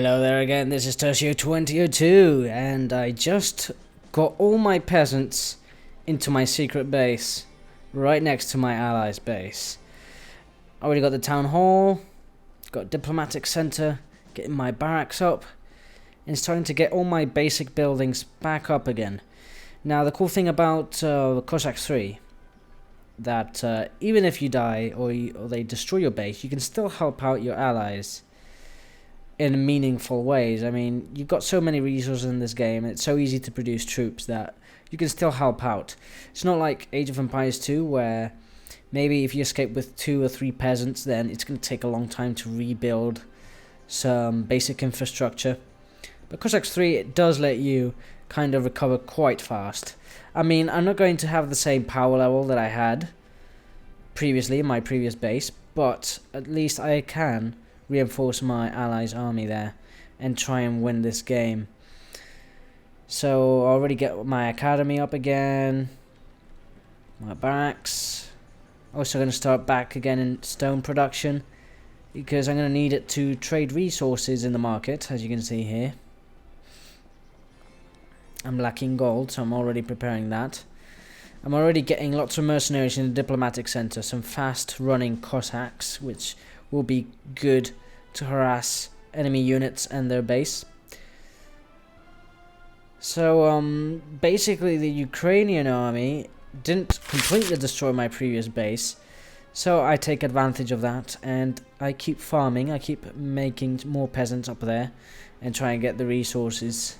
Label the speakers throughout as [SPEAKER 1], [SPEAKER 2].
[SPEAKER 1] Hello there again, this is Tertio2002, and I just got all my peasants into my secret base, right next to my allies' base. Already got the town hall, got diplomatic center, getting my barracks up, and starting to get all my basic buildings back up again. Now the cool thing about Cossacks 3, that even if you die or they destroy your base, you can still help out your allies in meaningful ways. I mean, you've got so many resources in this game, it's so easy to produce troops that you can still help out. It's not like Age of Empires 2, where maybe if you escape with 2 or 3 peasants, then it's going to take a long time to rebuild some basic infrastructure. But Cossacks 3, it does let you kind of recover quite fast. I mean, I'm not going to have the same power level that I had previously in my previous base, but at least I can reinforce my allies' army there and try and win this game. So I already get my academy up again, my barracks. Also going to start back again in stone production, because I'm going to need it to trade resources in the market, as you can see here. I'm lacking gold, so I'm already preparing that. I'm already getting lots of mercenaries in the diplomatic center, some fast running Cossacks, which will be good to harass enemy units and their base. So basically the Ukrainian army didn't completely destroy my previous base, so I take advantage of that and I keep farming, I keep making more peasants up there and try and get the resources.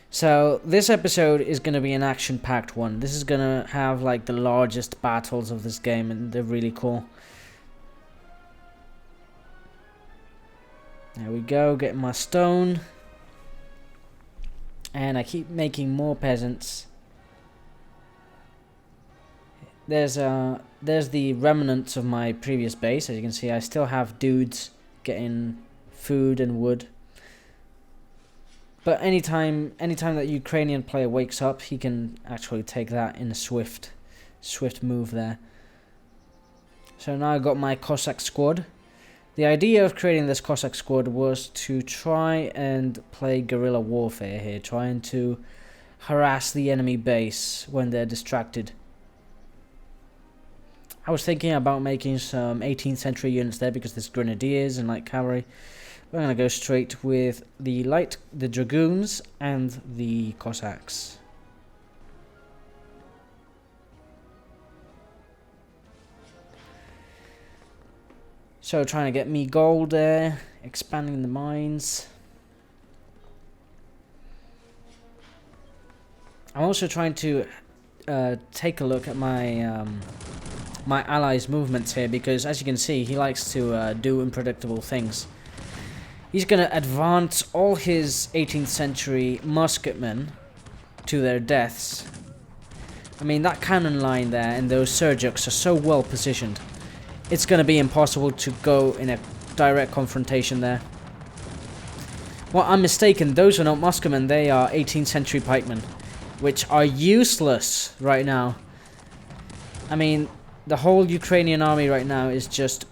[SPEAKER 1] So this episode is going to be an action-packed one. This is going to have like the largest battles of this game, and they're really cool. There we go, getting my stone. And I keep making more peasants. There's the remnants of my previous base. As you can see, I still have dudes getting food and wood. But anytime that Ukrainian player wakes up, he can actually take that in a swift move there. So now I've got my Cossack squad. The idea of creating this Cossack squad was to try and play guerrilla warfare here, trying to harass the enemy base when they're distracted. I was thinking about making some 18th century units there because there's grenadiers and light cavalry. We're going to go straight with the dragoons and the Cossacks. So trying to get me gold there, expanding the mines. I'm also trying to take a look at my my allies' movements here, because as you can see, he likes to do unpredictable things. He's going to advance all his 18th century musketmen to their deaths. I mean, that cannon line there and those surgics are so well positioned. It's going to be impossible to go in a direct confrontation there. Well, I'm mistaken. Those are not musketmen. They are 18th century pikemen, which are useless right now. I mean, the whole Ukrainian army right now is just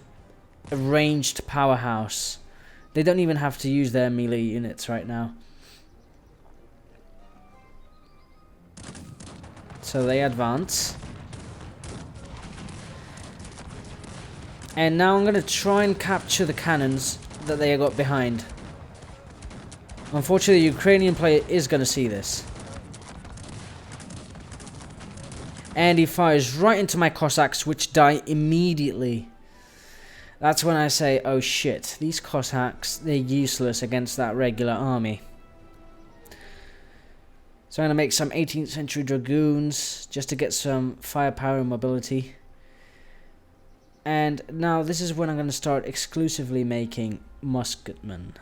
[SPEAKER 1] a ranged powerhouse. They don't even have to use their melee units right now. So they advance. And now I'm going to try and capture the cannons that they got behind. Unfortunately, the Ukrainian player is going to see this. And he fires right into my Cossacks, which die immediately. That's when I say, oh shit, these Cossacks, they're useless against that regular army. So I'm going to make some 18th century dragoons, just to get some firepower and mobility. And now this is when I'm going to start exclusively making musketmen.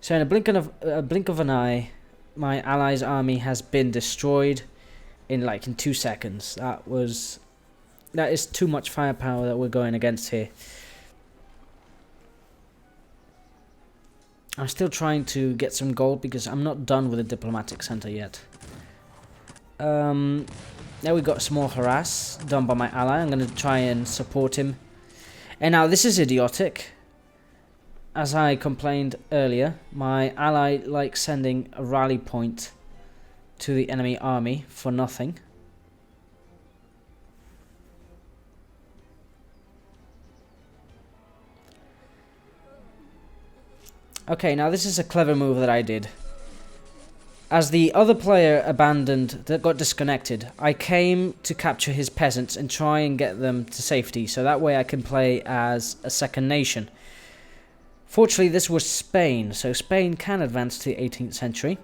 [SPEAKER 1] So in a blink of an eye, my allies' army has been destroyed in 2 seconds. That is too much firepower that we're going against here. I'm still trying to get some gold because I'm not done with the diplomatic center yet. Now we got a small harass done by my ally. I'm going to try and support him And now this is idiotic. As I complained earlier, my ally likes sending a rally point to the enemy army for nothing. Okay, now this is a clever move that I did. As the other player abandoned, that got disconnected, I came to capture his peasants and try and get them to safety, so that way I can play as a second nation. Fortunately, this was Spain, so Spain can advance to the 18th century,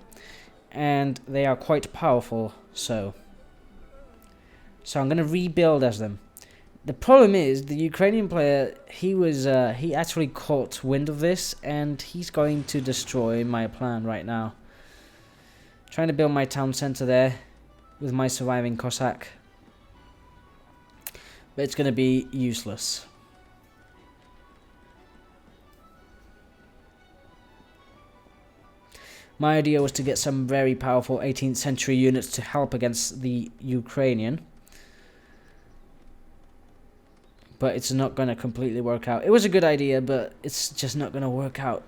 [SPEAKER 1] and they are quite powerful, so I'm going to rebuild as them. The problem is, the Ukrainian player, he actually caught wind of this, and he's going to destroy my plan right now. Trying to build my town center there with my surviving Cossack. But it's going to be useless. My idea was to get some very powerful 18th century units to help against the Ukrainian. But it's not going to completely work out. It was a good idea, but it's just not going to work out.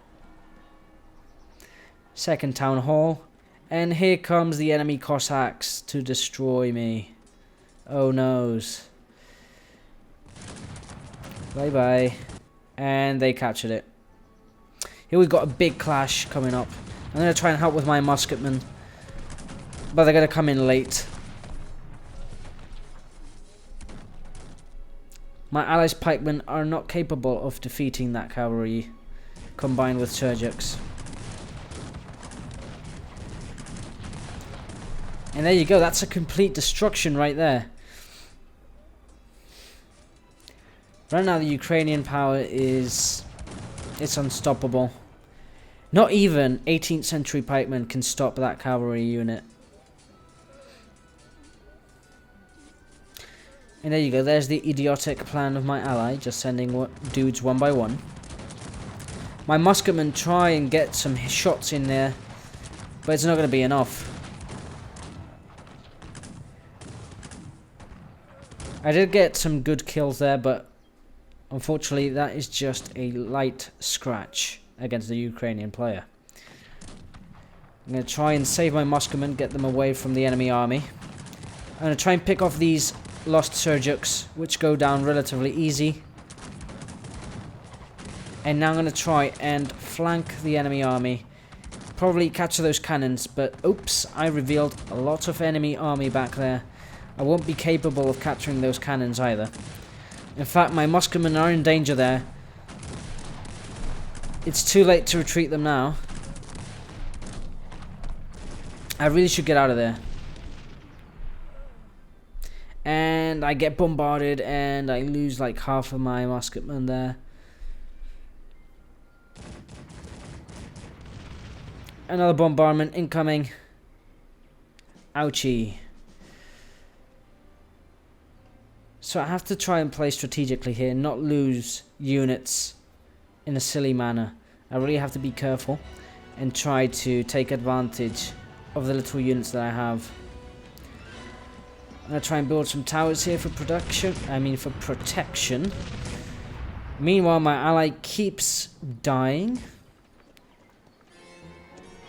[SPEAKER 1] Second town hall. And here comes the enemy Cossacks to destroy me. Oh noes. Bye bye. And they captured it. Here we've got a big clash coming up. I'm going to try and help with my musketmen. But they're going to come in late. My allies' pikemen are not capable of defeating that cavalry combined with Serjuks. And there you go, that's a complete destruction right there. Right now the Ukrainian power it's unstoppable. Not even 18th century pikemen can stop that cavalry unit. And there you go, there's the idiotic plan of my ally, just sending dudes one by one. My musketmen try and get some shots in there, but it's not going to be enough. I did get some good kills there, but unfortunately that is just a light scratch against the Ukrainian player. I'm going to try and save my musketmen, get them away from the enemy army. I'm going to try and pick off these lost Serjuks, which go down relatively easy. And now I'm going to try and flank the enemy army. Probably capture those cannons, but oops, I revealed a lot of enemy army back there. I won't be capable of capturing those cannons either. In fact, my musketmen are in danger there. It's too late to retreat them now. I really should get out of there. And I get bombarded and I lose like half of my musketmen there. Another bombardment incoming. Ouchie. So I have to try and play strategically here, not lose units in a silly manner. I really have to be careful and try to take advantage of the little units that I have. I'm going to try and build some towers here for protection. Meanwhile, my ally keeps dying.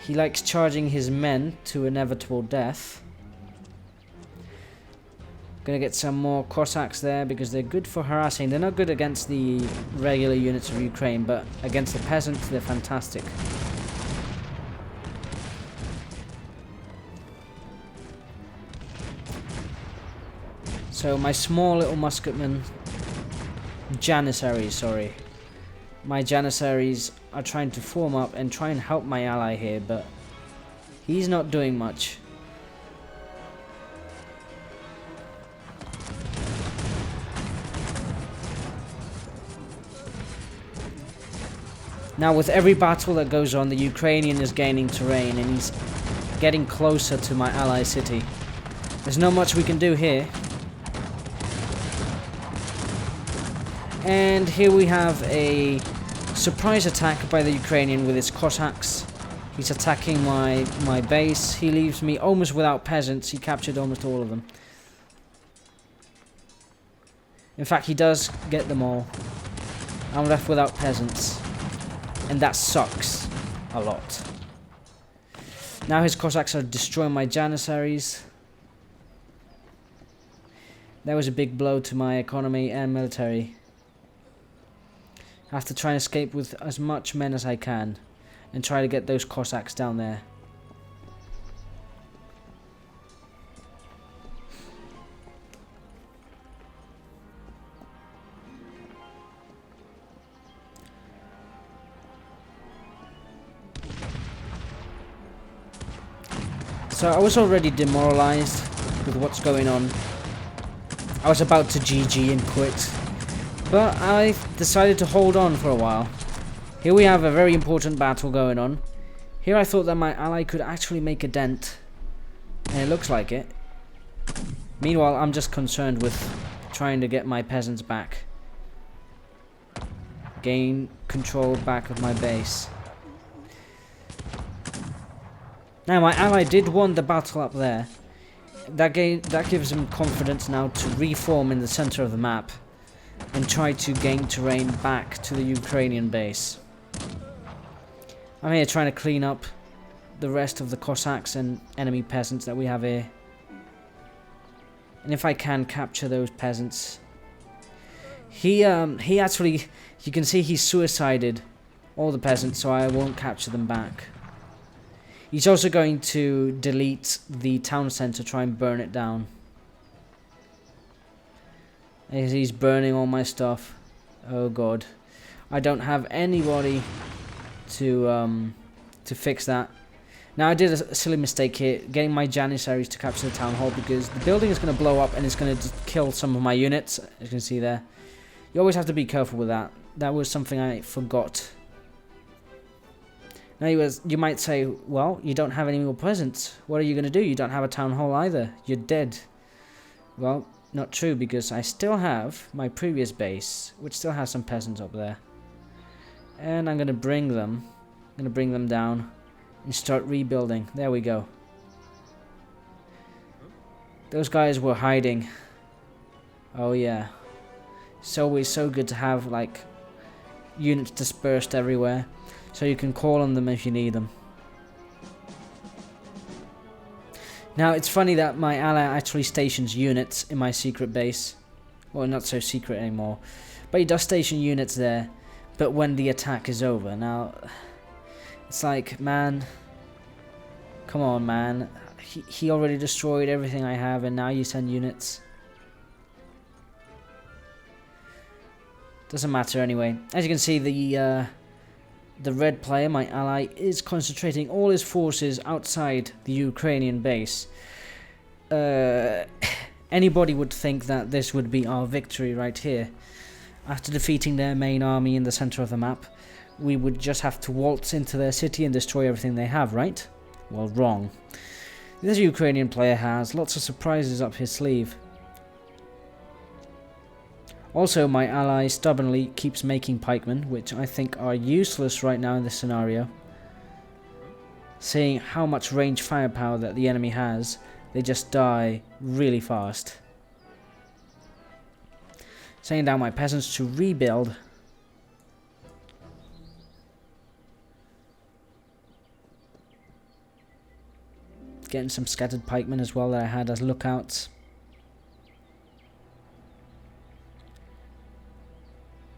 [SPEAKER 1] He likes charging his men to inevitable death. Gonna get some more Cossacks there because they're good for harassing. They're not good against the regular units of Ukraine, but against the peasants they're fantastic. So my small little musketmen, janissaries, sorry. My janissaries are trying to form up and try and help my ally here, but he's not doing much. Now with every battle that goes on, the Ukrainian is gaining terrain and he's getting closer to my ally city. There's not much we can do here. And here we have a surprise attack by the Ukrainian with his Cossacks. He's attacking my base. He leaves me almost without peasants. He captured almost all of them. In fact, he does get them all. I'm left without peasants. And that sucks a lot. Now his Cossacks are destroying my Janissaries. That was a big blow to my economy and military. I have to try and escape with as much men as I can. And try to get those Cossacks down there. So I was already demoralized with what's going on. I was about to GG and quit. But I decided to hold on for a while. Here we have a very important battle going on. Here I thought that my ally could actually make a dent. And it looks like it. Meanwhile, I'm just concerned with trying to get my peasants back. Gain control back of my base. Now my ally did win the battle up there. That gives him confidence now to reform in the center of the map and try to gain terrain back to the Ukrainian base. I'm here trying to clean up the rest of the Cossacks and enemy peasants that we have here. And if I can capture those peasants. He actually, you can see he suicided all the peasants, so I won't capture them back. He's also going to delete the town center, try and burn it down. As he's burning all my stuff. Oh god. I don't have anybody to fix that. Now I did a silly mistake here, getting my Janissaries to capture the town hall, because the building is going to blow up and it's going to kill some of my units, as you can see there. You always have to be careful with that. That was something I forgot. Now you might say, well, you don't have any more peasants. What are you going to do? You don't have a town hall either. You're dead. Well, not true, because I still have my previous base, which still has some peasants up there. And I'm going to bring them. I'm going to bring them down and start rebuilding. There we go. Those guys were hiding. Oh yeah. It's always so good to have like units dispersed everywhere, so you can call on them if you need them. Now it's funny that my ally actually stations units in my secret base. Well, not so secret anymore, but he does station units there, but when the attack is over. Now it's like, man, come on man, he already destroyed everything I have and now you send units. Doesn't matter anyway. As you can see, the red player, my ally, is concentrating all his forces outside the Ukrainian base. Anybody would think that this would be our victory right here. After defeating their main army in the center of the map, we would just have to waltz into their city and destroy everything they have, right? Well, wrong. This Ukrainian player has lots of surprises up his sleeve. Also, my ally stubbornly keeps making pikemen, which I think are useless right now in this scenario. Seeing how much range firepower that the enemy has, they just die really fast. Sending down my peasants to rebuild. Getting some scattered pikemen as well that I had as lookouts.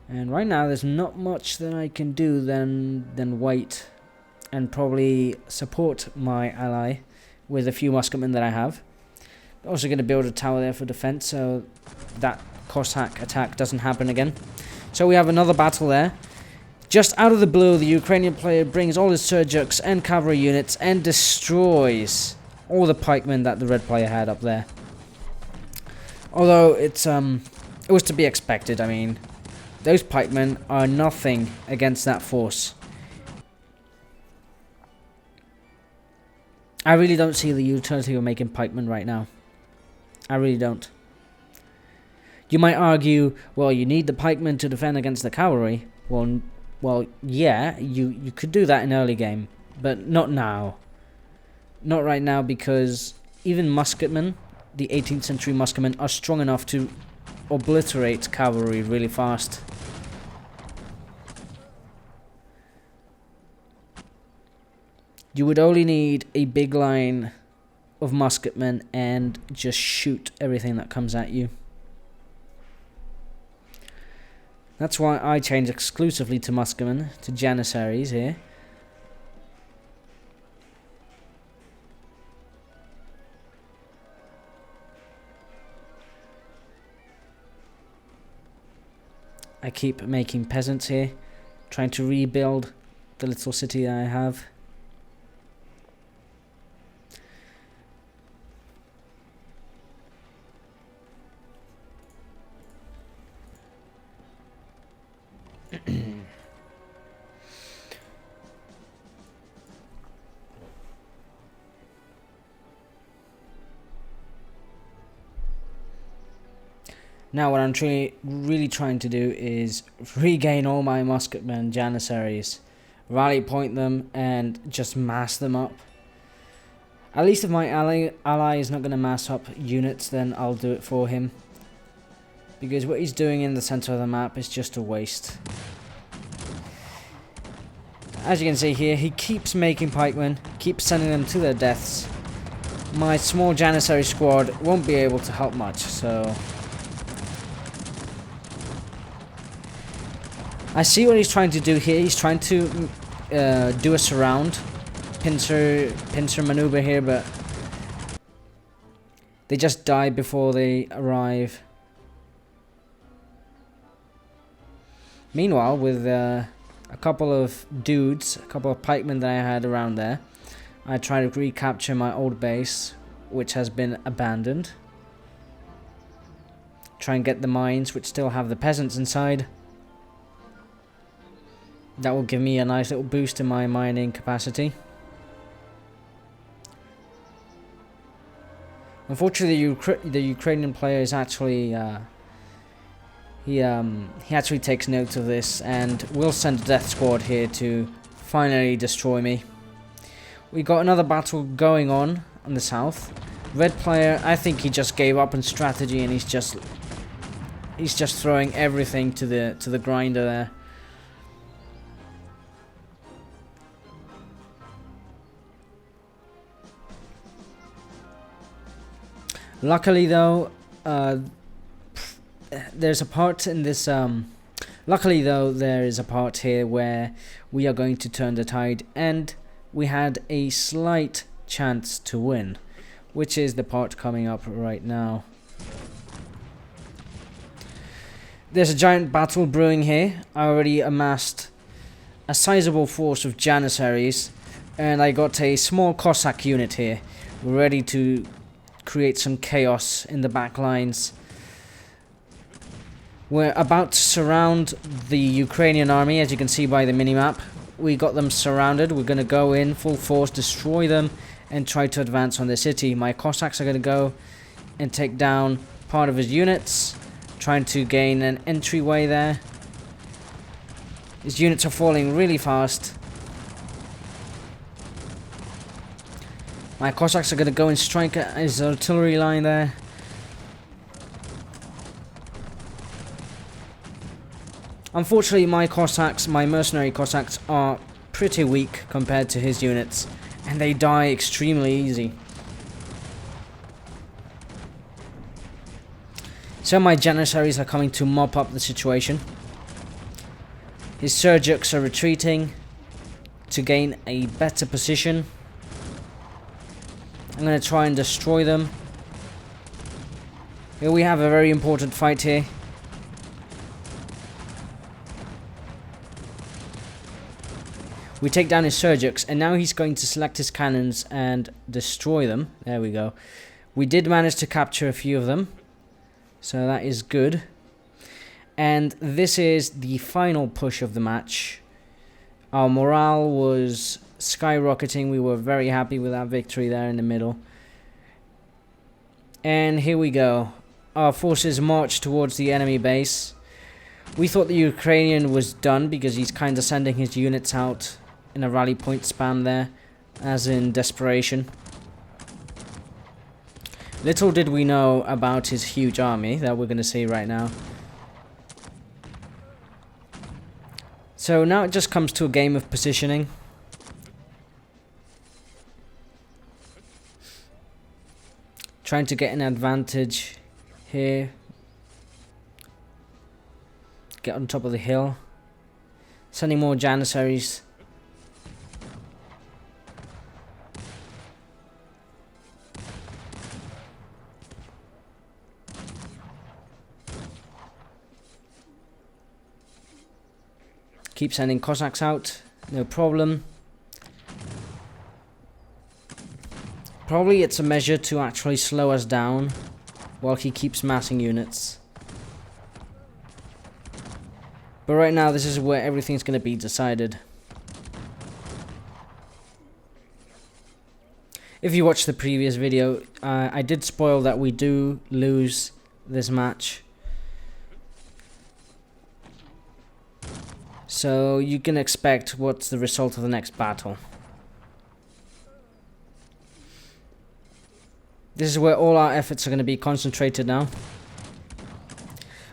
[SPEAKER 1] And right now there's not much that I can do than wait and probably support my ally with a few musketmen that I have. Also going to build a tower there for defense so that Cossack attack doesn't happen again. So we have another battle there. Just out of the blue, the Ukrainian player brings all his Surjuks and cavalry units and destroys all the pikemen that the red player had up there. Although it was to be expected. I mean, those pikemen are nothing against that force. I really don't see the utility of making pikemen right now. I really don't. You might argue, well, you need the pikemen to defend against the cavalry. Well, yeah, you could do that in early game, but not now. Not right now, because even musketmen, the 18th century musketmen, are strong enough to obliterate cavalry really fast. You would only need a big line of musketmen and just shoot everything that comes at you. That's why I changed exclusively to musketmen, to janissaries here. I keep making peasants here, trying to rebuild the little city that I have. Now what I'm really trying to do is regain all my musketmen janissaries, rally point them and just mass them up. At least if my ally is not going to mass up units, then I'll do it for him. Because what he's doing in the center of the map is just a waste. As you can see here, he keeps making pikemen, keeps sending them to their deaths. My small janissary squad won't be able to help much, so... I see what he's trying to do here. He's trying to do a surround, pincer maneuver here, but they just die before they arrive. Meanwhile, with a couple of dudes, a couple of pikemen that I had around there, I try to recapture my old base, which has been abandoned. Try and get the mines, which still have the peasants inside. That will give me a nice little boost in my mining capacity. Unfortunately, the Ukrainian player is actually he actually takes note of this and will send a death squad here to finally destroy me. We got another battle going on the south. Red player, I think he just gave up on strategy and he's just throwing everything to the grinder there. Luckily though, there's a part in this, luckily though, there is a part here where we are going to turn the tide and we had a slight chance to win, which is the part coming up right now. There's a giant battle brewing here. I already amassed a sizable force of janissaries and I got a small Cossack unit here, ready to create some chaos in the back lines. We're about to surround the Ukrainian army, as you can see by the minimap. We got them surrounded. We're going to go in full force, destroy them, and try to advance on the city. My Cossacks are going to go and take down part of his units, trying to gain an entryway there. His units are falling really fast. My Cossacks are going to go and strike at his artillery line there. Unfortunately, my Cossacks, my mercenary Cossacks, are pretty weak compared to his units, and they die extremely easy. So my janissaries are coming to mop up the situation. His Serjuks are retreating to gain a better position. I'm going to try and destroy them. Here we have a very important fight here. We take down his Serjuks, and now he's going to select his cannons and destroy them. There we go. We did manage to capture a few of them, so that is good. And this is the final push of the match. Our morale was skyrocketing. We were very happy with that victory there in the middle. And here we go. Our forces march towards the enemy base. We thought the Ukrainian was done because he's kind of sending his units out in a rally point spam there, as in desperation. Little did we know about his huge army that we're going to see right now. So now it just comes to a game of positioning. Trying to get an advantage here. Get on top of the hill. Sending more janissaries. Keep sending Cossacks out, no problem. Probably it's a measure to actually slow us down while he keeps massing units. But right now this is where everything's going to be decided. If you watched the previous video, I did spoil that we do lose this match. So you can expect what's the result of the next battle. This is where all our efforts are going to be concentrated now.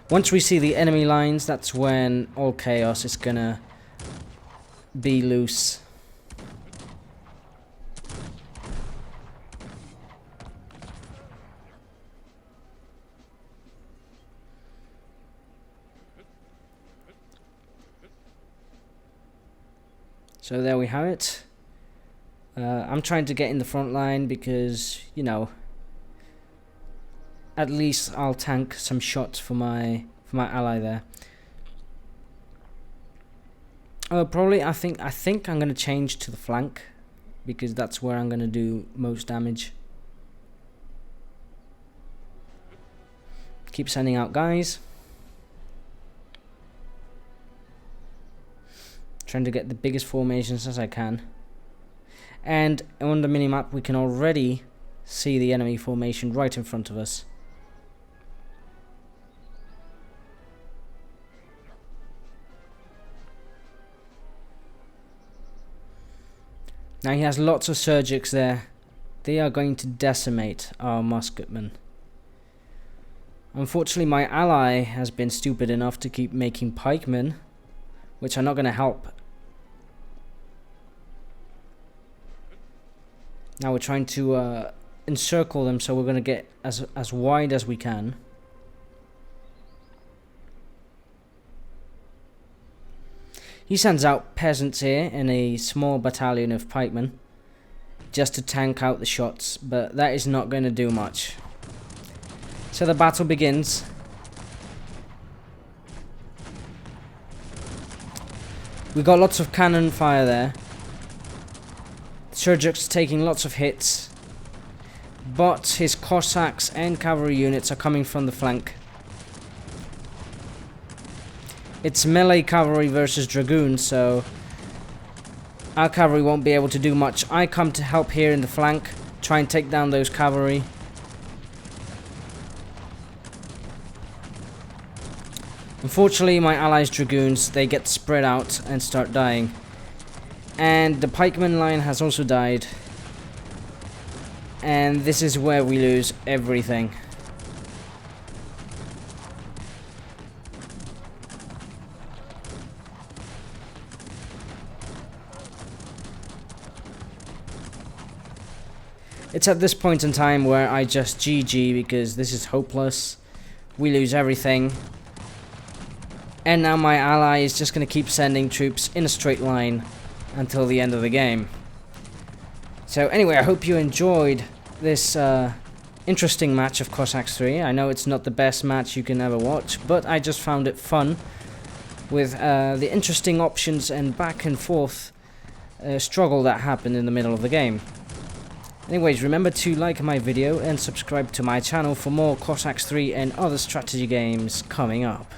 [SPEAKER 1] Once we see the enemy lines, that's when all chaos is going to be loose. So there we have it. I'm trying to get in the front line because, you know, at least I'll tank some shots for my ally there. Probably I think I'm gonna change to the flank because that's where I'm gonna do most damage. Keep sending out guys. Trying to get the biggest formations as I can. And on the minimap we can already see the enemy formation right in front of us. Now he has lots of Surgics there. They are going to decimate our musketmen. Unfortunately my ally has been stupid enough to keep making pikemen, which are not going to help. Now we're trying to encircle them, so we're going to get as wide as we can. He sends out peasants here in a small battalion of pikemen just to tank out the shots, but that is not going to do much. So the battle begins. We got lots of cannon fire there. Surgics taking lots of hits, but his Cossacks and cavalry units are coming from the flank. It's melee cavalry versus dragoons, so our cavalry won't be able to do much. I come to help here in the flank, try and take down those cavalry. Unfortunately, my allies' dragoons, they get spread out and start dying. And the pikeman line has also died. And this is where we lose everything. It's at this point in time where I just GG because this is hopeless. We lose everything. And now my ally is just going to keep sending troops in a straight line until the end of the game. So anyway, I hope you enjoyed this interesting match of Cossacks 3. I know it's not the best match you can ever watch, but I just found it fun with the interesting options and back and forth struggle that happened in the middle of the game. Anyways, remember to like my video and subscribe to my channel for more Cossacks 3 and other strategy games coming up.